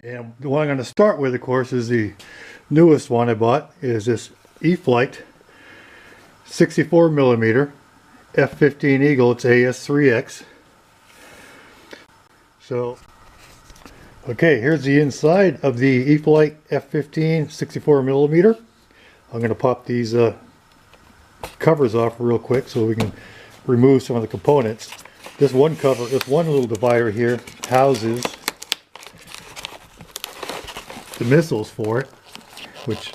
And the one I'm going to start with, of course, is the newest one I bought, is this E Flite 64 millimeter F-15 Eagle. It's AS3X. So, okay, here's the inside of the E Flite F-15 64 millimeter. I'm going to pop these covers off real quick so we can remove some of the components. This one cover, this one little divider here houses the missiles for it, which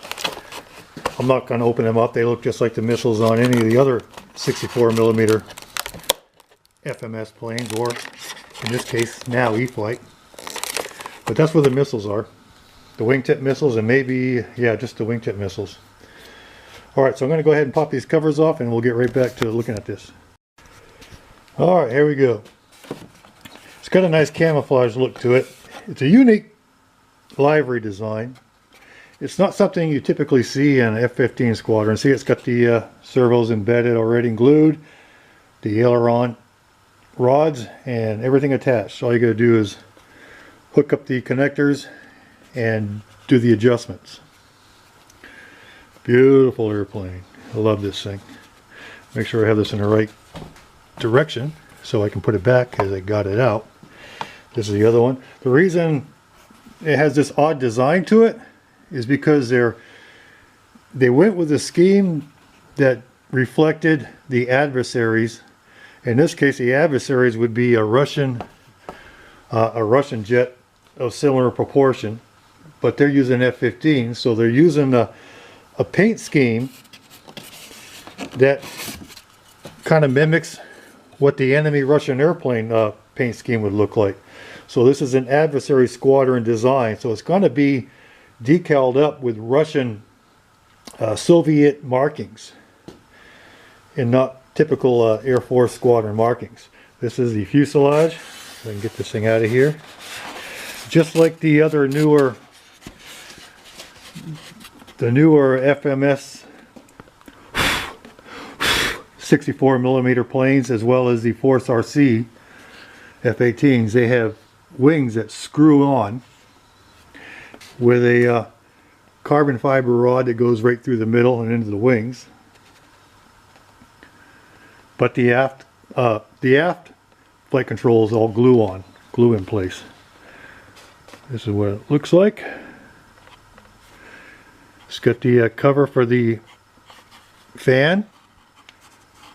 I'm not going to open them up. They look just like the missiles on any of the other 64 millimeter FMS planes, or in this case now E Flite. But that's where the missiles are. The wingtip missiles, and maybe, yeah, just the wingtip missiles. Alright, so I'm going to go ahead and pop these covers off and we'll get right back to looking at this. Alright, here we go. It's got a nice camouflage look to it. It's a unique livery design. It's not something you typically see in an F-15 squadron. See, it's got the servos embedded already and glued, the aileron rods, and everything attached. All you got to do is hook up the connectors and do the adjustments. Beautiful airplane. I love this thing. Make sure I have this in the right direction so I can put it back as I got it out. This is the other one. The reason it has this odd design to it is because they went with a scheme that reflected the adversaries. In this case, the adversaries would be a Russian jet of similar proportion, but they're using F-15, so they're using a paint scheme that kind of mimics what the enemy Russian airplane paint scheme would look like. So this is an adversary squadron design, so it's going to be decaled up with Russian Soviet markings and not typical Air Force squadron markings. This is the fuselage. So I can get this thing out of here. Just like the other newer FMS 64 millimeter planes, as well as the Force RC F-18s, they have wings that screw on with a carbon fiber rod that goes right through the middle and into the wings. But the aft flight control is all glue in place. This is what it looks like. It's got the cover for the fan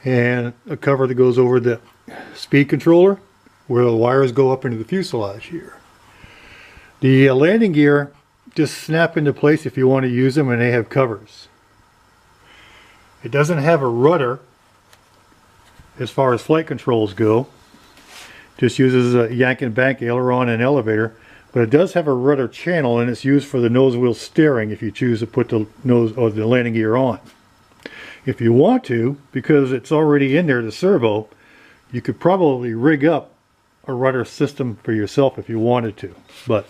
and a cover that goes over the speed controller where the wires go up into the fuselage here. The landing gear just snap into place if you want to use them, and they have covers. It doesn't have a rudder as far as flight controls go. Just uses a yank and bank, aileron, and elevator. But it does have a rudder channel, and it's used for the nose wheel steering if you choose to put the nose or the landing gear on. If you want to, because it's already in there, the servo, you could probably rig up a rudder system for yourself if you wanted to. But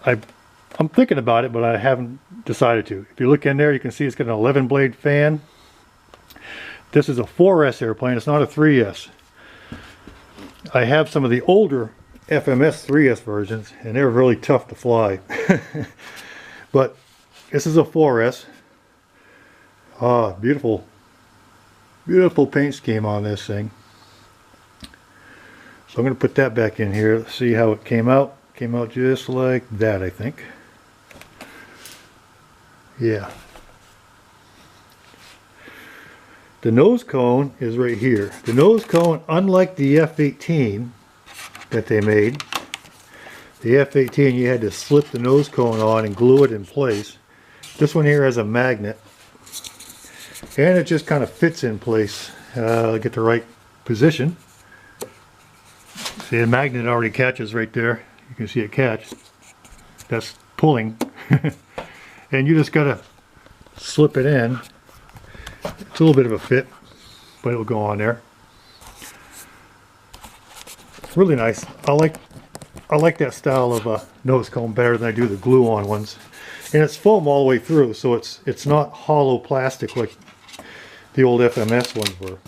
I'm thinking about it, but I haven't decided to. If you look in there, you can see it's got an 11 blade fan. This is a 4S airplane, it's not a 3S. I have some of the older FMS 3S versions, and they're really tough to fly. But this is a 4S. Ah, beautiful, beautiful paint scheme on this thing. So I'm going to put that back in here. Let's see how it came out. Came out just like that, I think. Yeah. The nose cone is right here. The nose cone, unlike the F-18 that they made, the F-18 you had to slip the nose cone on and glue it in place. This one here has a magnet, and it just kind of fits in place. Get the right position. See, the magnet already catches right there. You can see it catch. That's pulling. And you just gotta slip it in. It's a little bit of a fit, but it'll go on there. It's really nice. I like that style of nose cone better than I do the glue-on ones. And it's foam all the way through, so it's not hollow plastic like the old FMS ones were.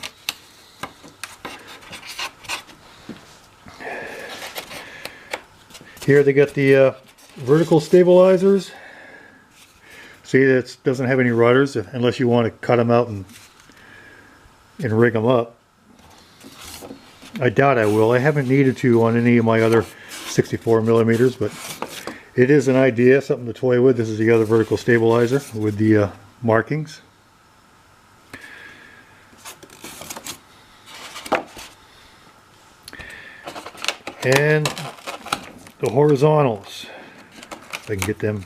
Here they got the vertical stabilizers. See, that doesn't have any rudders unless you want to cut them out and rig them up. I doubt I will. I haven't needed to on any of my other 64 millimeters, but it is an idea, something to toy with. This is the other vertical stabilizer with the markings. And the horizontals, if I can get them.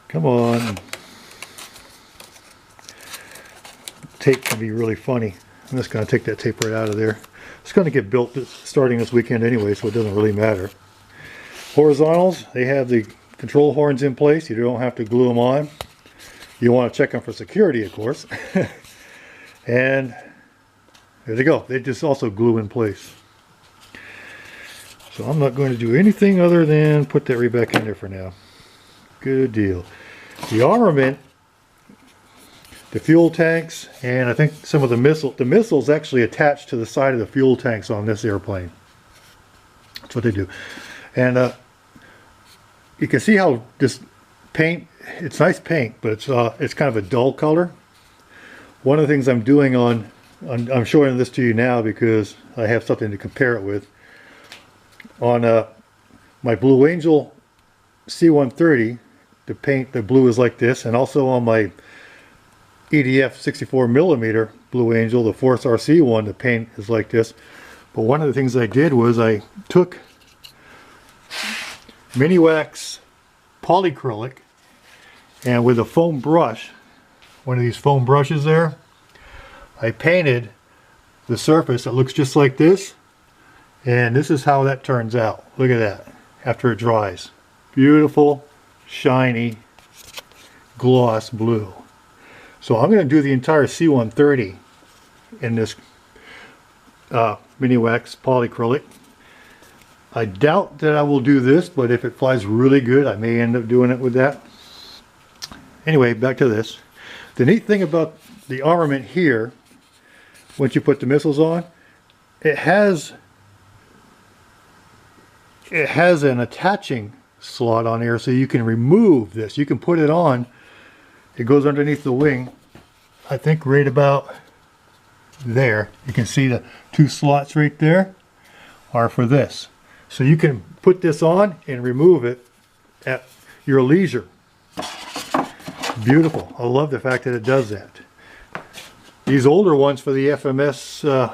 Come on. Tape can be really funny. I'm just going to take that tape right out of there. It's going to get built starting this weekend anyway, so it doesn't really matter. Horizontals, they have the control horns in place. You don't have to glue them on. You want to check them for security, of course. And there they go. They just also glue in place. So I'm not going to do anything other than put that right back in there for now. Good deal. The armament, the fuel tanks, and I think some of the missiles actually attached to the side of the fuel tanks on this airplane. That's what they do. And you can see how this paint, it's nice paint, but it's kind of a dull color. One of the things I'm doing I'm showing this to you now because I have something to compare it with. On my Blue Angel C-130, the blue is like this, and also on my EDF 64 millimeter Blue Angel, the Force RC one, the paint is like this. But one of the things I did was I took mini wax polyacrylic, and with a foam brush, one of these foam brushes there, I painted the surface that looks just like this, and this is how that turns out. Look at that after it dries. Beautiful, shiny, gloss blue. So I'm going to do the entire C-130 in this mini wax polyacrylic. I doubt that I will do this, but if it flies really good, I may end up doing it with that. Anyway, back to this. The neat thing about the armament here, once you put the missiles on, it has an attaching slot on here, so you can remove this. You can put it on. It goes underneath the wing, I think right about there. You can see the two slots right there are for this. So you can put this on and remove it at your leisure. Beautiful. I love the fact that it does that. These older ones for the FMS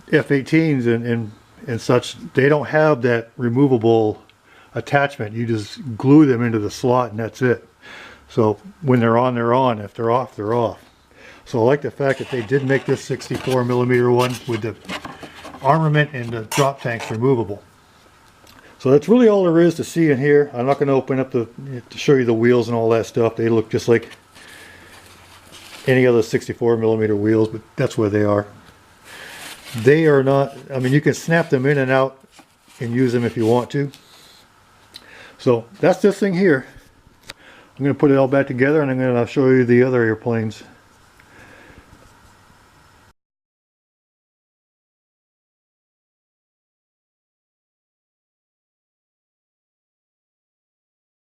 F-18s and such, they don't have that removable attachment. You just glue them into the slot and that's it. So when they're on, they're on. If they're off, they're off. So I like the fact that they did make this 64 millimeter one with the armament and the drop tanks removable. So that's really all there is to see in here. I'm not going to open up to show you the wheels and all that stuff. They look just like any other 64 millimeter wheels, but that's where they are. They are not, I mean, you can snap them in and out and use them if you want to. So that's this thing here. I'm going to put it all back together and I'm going to show you the other airplanes